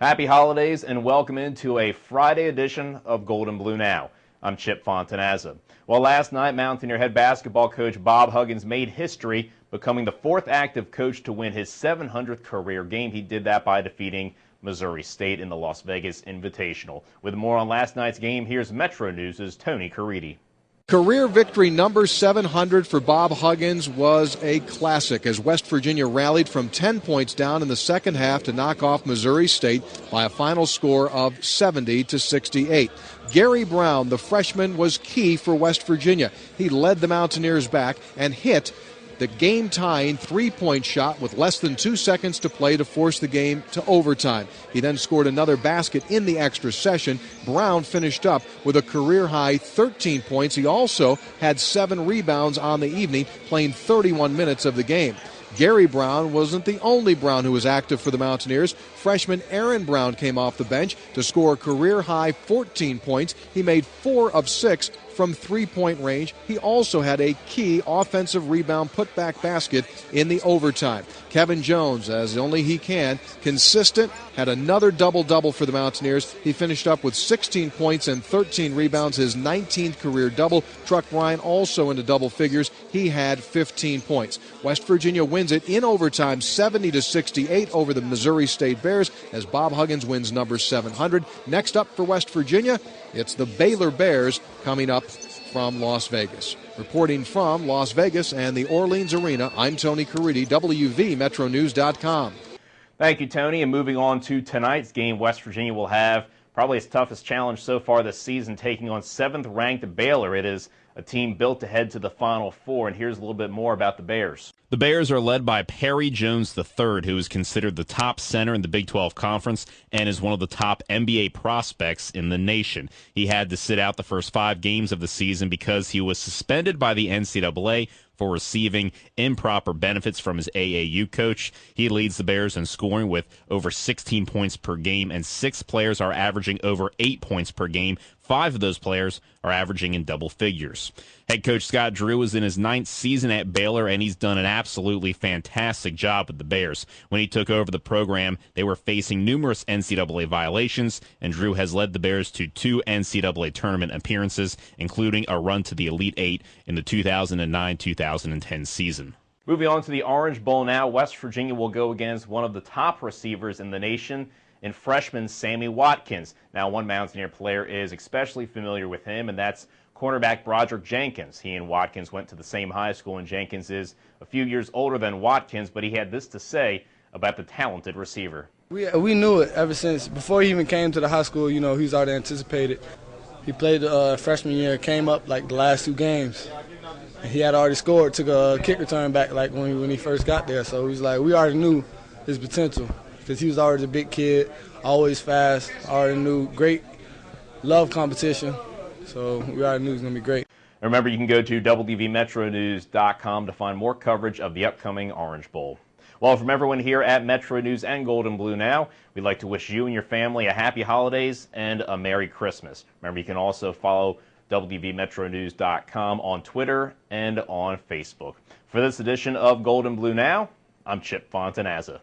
Happy holidays and welcome into a Friday edition of Gold and Blue Now. I'm Chip Fontanazza. Well, last night, Mountaineer head basketball coach Bob Huggins made history, becoming the fourth active coach to win his 700th career game. He did that by defeating Missouri State in the Las Vegas Invitational. With more on last night's game, here's Metro News' Tony Caridi. Career victory number 700 for Bob Huggins was a classic as West Virginia rallied from 10 points down in the second half to knock off Missouri State by a final score of 70-68. Gary Brown, the freshman, was key for West Virginia. He led the Mountaineers back and hit the game-tying three-point shot with less than 2 seconds to play to force the game to overtime. He then scored another basket in the extra session. Brown finished up with a career-high 13 points. He also had 7 rebounds on the evening, playing 31 minutes of the game. Gary Brown wasn't the only Brown who was active for the Mountaineers. Freshman Aaron Brown came off the bench to score a career-high 14 points. He made 4 of 6 from three-point range. He also had a key offensive rebound putback basket in the overtime. Kevin Jones, as only he can, consistent, had another double-double for the Mountaineers. He finished up with 16 points and 13 rebounds, his 19th career double. Truck Ryan also into double figures. He had 15 points. West Virginia wins it in overtime 70-68 over the Missouri State Bears as Bob Huggins wins number 700. Next up for West Virginia, it's the Baylor Bears coming up from Las Vegas. Reporting from Las Vegas and the Orleans Arena, I'm Tony Caridi, WVMetroNews.com. Thank you, Tony. And moving on to tonight's game, West Virginia will have probably its toughest challenge so far this season, taking on 7th-ranked Baylor. It is a team built to head to the Final Four, and here's a little bit more about the Bears. The Bears are led by Perry Jones III, who is considered the top center in the Big 12 Conference and is one of the top NBA prospects in the nation. He had to sit out the first 5 games of the season because he was suspended by the NCAA for receiving improper benefits from his AAU coach. He leads the Bears in scoring with over 16 points per game, and 6 players are averaging over 8 points per game. 5 of those players are averaging in double figures. Head coach Scott Drew is in his 9th season at Baylor, and he's done an absolutely fantastic job with the Bears. When he took over the program, they were facing numerous NCAA violations, and Drew has led the Bears to 2 NCAA tournament appearances, including a run to the Elite Eight in the 2009-2010 season. Moving on to the Orange Bowl now, West Virginia will go against one of the top receivers in the nation, in freshman Sammy Watkins. Now, one Mountaineer player is especially familiar with him, and that's cornerback Broderick Jenkins. He and Watkins went to the same high school, and Jenkins is a few years older than Watkins, but he had this to say about the talented receiver. We knew it ever since. Before he even came to the high school, he was already anticipated. He played freshman year, came up like the last 2 games. He had already scored, took a kick return back like when he first got there. So he was like, we already knew his potential because he was already a big kid, always fast, already knew, great, love competition. So we already knew he was going to be great. Remember, you can go to WVMetroNews.com to find more coverage of the upcoming Orange Bowl. Well, from everyone here at Metro News and Gold and Blue Now, we'd like to wish you and your family a happy holidays and a Merry Christmas. Remember, you can also follow WVMetroNews.com on Twitter and on Facebook. For this edition of Gold and Blue Now, I'm Chip Fontanazza.